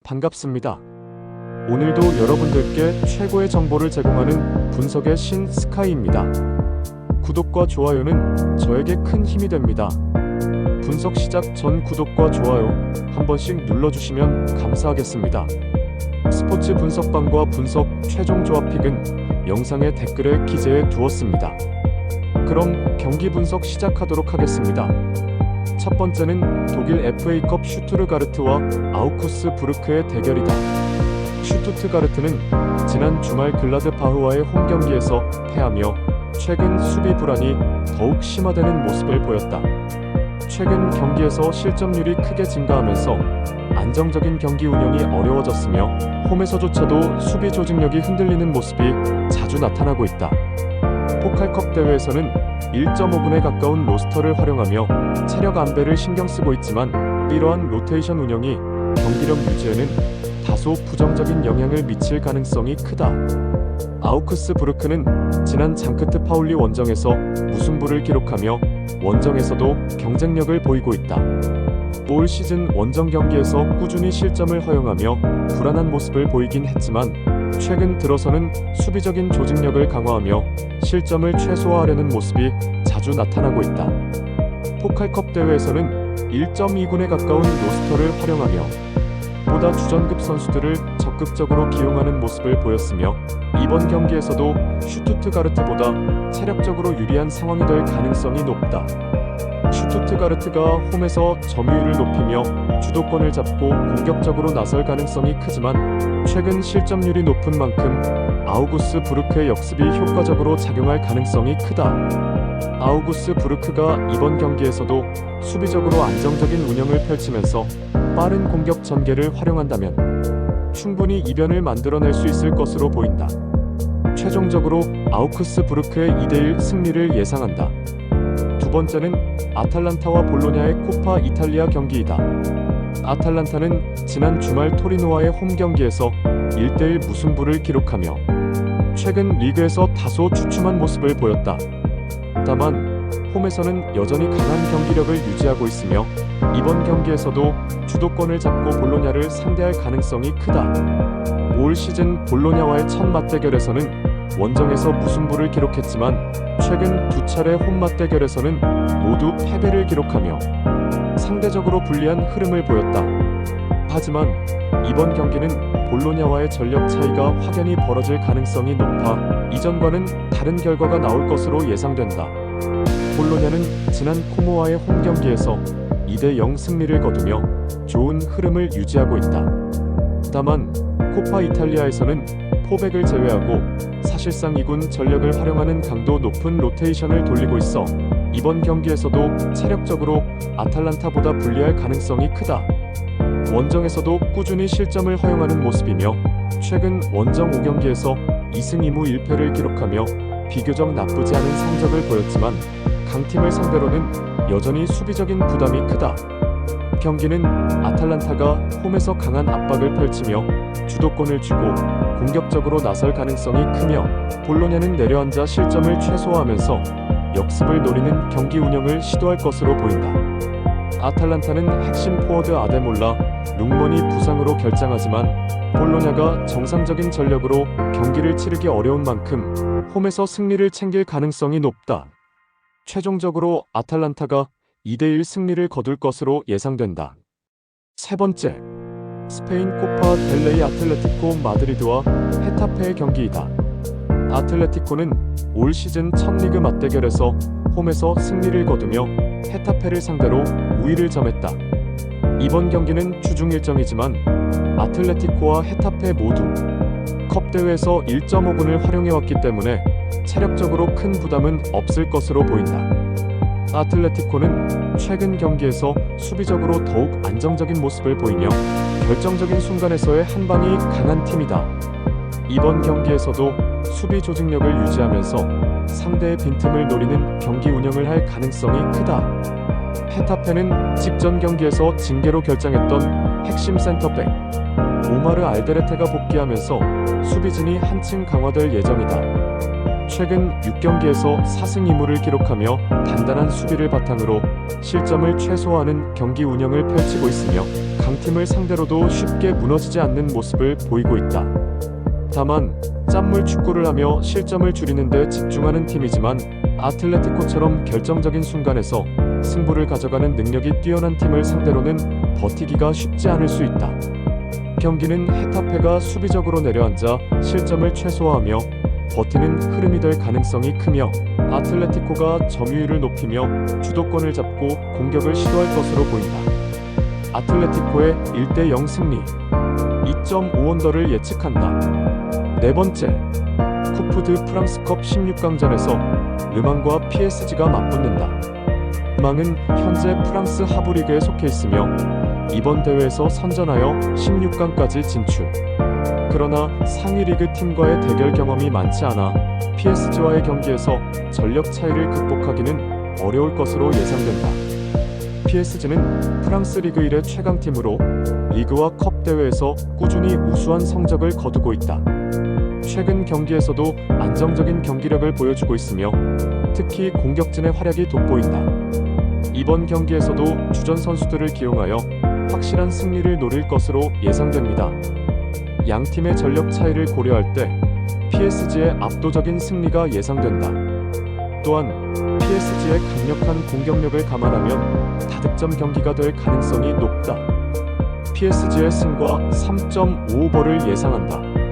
반갑습니다. 오늘도 여러분들께 최고의 정보를 제공하는 분석의 신 스카이입니다. 구독과 좋아요는 저에게 큰 힘이 됩니다. 분석 시작 전 구독과 좋아요 한 번씩 눌러주시면 감사하겠습니다. 스포츠 분석방과 분석 최종 조합픽은 영상의 댓글에 기재해 두었습니다. 그럼 경기 분석 시작하도록 하겠습니다. 첫 번째는 독일 FA컵 슈투르가르트와 아우쿠스부르크의 대결이다. 슈투트가르트는 지난 주말 글라드바흐와의 홈 경기에서 패하며 최근 수비 불안이 더욱 심화되는 모습을 보였다. 최근 경기에서 실점률이 크게 증가하면서 안정적인 경기 운영이 어려워졌으며 홈에서조차도 수비 조직력이 흔들리는 모습이 자주 나타나고 있다. 포칼컵 대회에서는 1.5분에 가까운 로스터를 활용하며 체력 안배를 신경 쓰고 있지만 이러한 로테이션 운영이 경기력 유지에는 다소 부정적인 영향을 미칠 가능성이 크다. 아우크스부르크는 지난 장크트 파울리 원정에서 무승부를 기록하며 원정에서도 경쟁력을 보이고 있다. 올 시즌 원정 경기에서 꾸준히 실점을 허용하며 불안한 모습을 보이긴 했지만 최근 들어서는 수비적인 조직력을 강화하며 실점을 최소화하려는 모습이 자주 나타나고 있다. 포칼컵 대회에서는 1.2군에 가까운 로스터를 활용하며 보다 주전급 선수들을 적극적으로 기용하는 모습을 보였으며 이번 경기에서도 슈투트가르트보다 체력적으로 유리한 상황이 될 가능성이 높다. 슈투트가르트가 홈에서 점유율을 높이며 주도권을 잡고 공격적으로 나설 가능성이 크지만 최근 실점률이 높은 만큼 아우구스부르크의 역습이 효과적으로 작용할 가능성이 크다. 아우구스부르크가 이번 경기에서도 수비적으로 안정적인 운영을 펼치면서 빠른 공격 전개를 활용한다면 충분히 이변을 만들어낼 수 있을 것으로 보인다. 최종적으로 아우크스부르크의 2대1 승리를 예상한다. 두 번째는 아탈란타와 볼로냐의 코파 이탈리아 경기이다. 아탈란타는 지난 주말 토리노와의 홈 경기에서 1대1 무승부를 기록하며 최근 리그에서 다소 주춤한 모습을 보였다. 다만 홈에서는 여전히 강한 경기력을 유지하고 있으며 이번 경기에서도 주도권을 잡고 볼로냐를 상대할 가능성이 크다. 올 시즌 볼로냐와의 첫 맞대결에서는 원정에서 무승부를 기록했지만 최근 두 차례 홈 맞대결에서는 모두 패배를 기록하며 상대적으로 불리한 흐름을 보였다. 하지만 이번 경기는 볼로냐와의 전력 차이가 확연히 벌어질 가능성이 높아 이전과는 다른 결과가 나올 것으로 예상된다. 볼로냐는 지난 코모와의 홈 경기에서 2대0 승리를 거두며 좋은 흐름을 유지하고 있다. 다만 코파 이탈리아에서는 포백을 제외하고 사실상 2군 전력을 활용하는 강도 높은 로테이션을 돌리고 있어 이번 경기에서도 체력적으로 아탈란타보다 불리할 가능성이 크다. 원정에서도 꾸준히 실점을 허용하는 모습이며 최근 원정 5경기에서 2승 2무 1패를 기록하며 비교적 나쁘지 않은 성적을 보였지만 강팀을 상대로는 여전히 수비적인 부담이 크다. 경기는 아탈란타가 홈에서 강한 압박을 펼치며 주도권을 쥐고 공격적으로 나설 가능성이 크며 볼로냐는 내려앉아 실점을 최소화하면서 역습을 노리는 경기 운영을 시도할 것으로 보인다. 아탈란타는 핵심 포워드 아데몰라, 룽먼이 부상으로 결장하지만 볼로냐가 정상적인 전력으로 경기를 치르기 어려운 만큼 홈에서 승리를 챙길 가능성이 높다. 최종적으로 아탈란타가 2대1 승리를 거둘 것으로 예상된다. 세 번째, 스페인 코파 델레이 아틀레티코 마드리드와 헤타페의 경기이다. 아틀레티코는 올 시즌 첫 리그 맞대결에서 홈에서 승리를 거두며 헤타페를 상대로 우위를 점했다. 이번 경기는 주중 일정이지만 아틀레티코와 헤타페 모두 컵 대회에서 1.5분을 활용해왔기 때문에 체력적으로 큰 부담은 없을 것으로 보인다. 아틀레티코는 최근 경기에서 수비적으로 더욱 안정적인 모습을 보이며 결정적인 순간에서의 한방이 강한 팀이다. 이번 경기에서도 수비 조직력을 유지하면서 상대의 빈틈을 노리는 경기 운영을 할 가능성이 크다. 헤타페는 직전 경기에서 징계로 결장했던 핵심 센터백 오마르 알데레테가 복귀하면서 수비진이 한층 강화될 예정이다. 최근 6경기에서 4승 2무를 기록하며 단단한 수비를 바탕으로 실점을 최소화하는 경기 운영을 펼치고 있으며 강팀을 상대로도 쉽게 무너지지 않는 모습을 보이고 있다. 다만 짠물 축구를 하며 실점을 줄이는 데 집중하는 팀이지만 아틀레티코처럼 결정적인 순간에서 승부를 가져가는 능력이 뛰어난 팀을 상대로는 버티기가 쉽지 않을 수 있다. 경기는 헤타페가 수비적으로 내려앉아 실점을 최소화하며 버티는 흐름이 될 가능성이 크며 아틀레티코가 점유율을 높이며 주도권을 잡고 공격을 시도할 것으로 보인다. 아틀레티코의 1대0 승리, 2.5언더를 예측한다. 네 번째, 쿠프드 프랑스컵 16강전에서 르망과 PSG가 맞붙는다. 르망은 현재 프랑스 하부리그에 속해 있으며 이번 대회에서 선전하여 16강까지 진출. 그러나 상위 리그 팀과의 대결 경험이 많지 않아 PSG와의 경기에서 전력 차이를 극복하기는 어려울 것으로 예상된다. PSG는 프랑스 리그 1의 최강팀으로 리그와 컵 대회에서 꾸준히 우수한 성적을 거두고 있다. 최근 경기에서도 안정적인 경기력을 보여주고 있으며 특히 공격진의 활약이 돋보인다. 이번 경기에서도 주전 선수들을 기용하여 확실한 승리를 노릴 것으로 예상됩니다. 양 팀의 전력 차이를 고려할 때 PSG의 압도적인 승리가 예상된다. 또한 PSG의 강력한 공격력을 감안하면 다득점 경기가 될 가능성이 높다. PSG의 승과 3.5오버를 예상한다.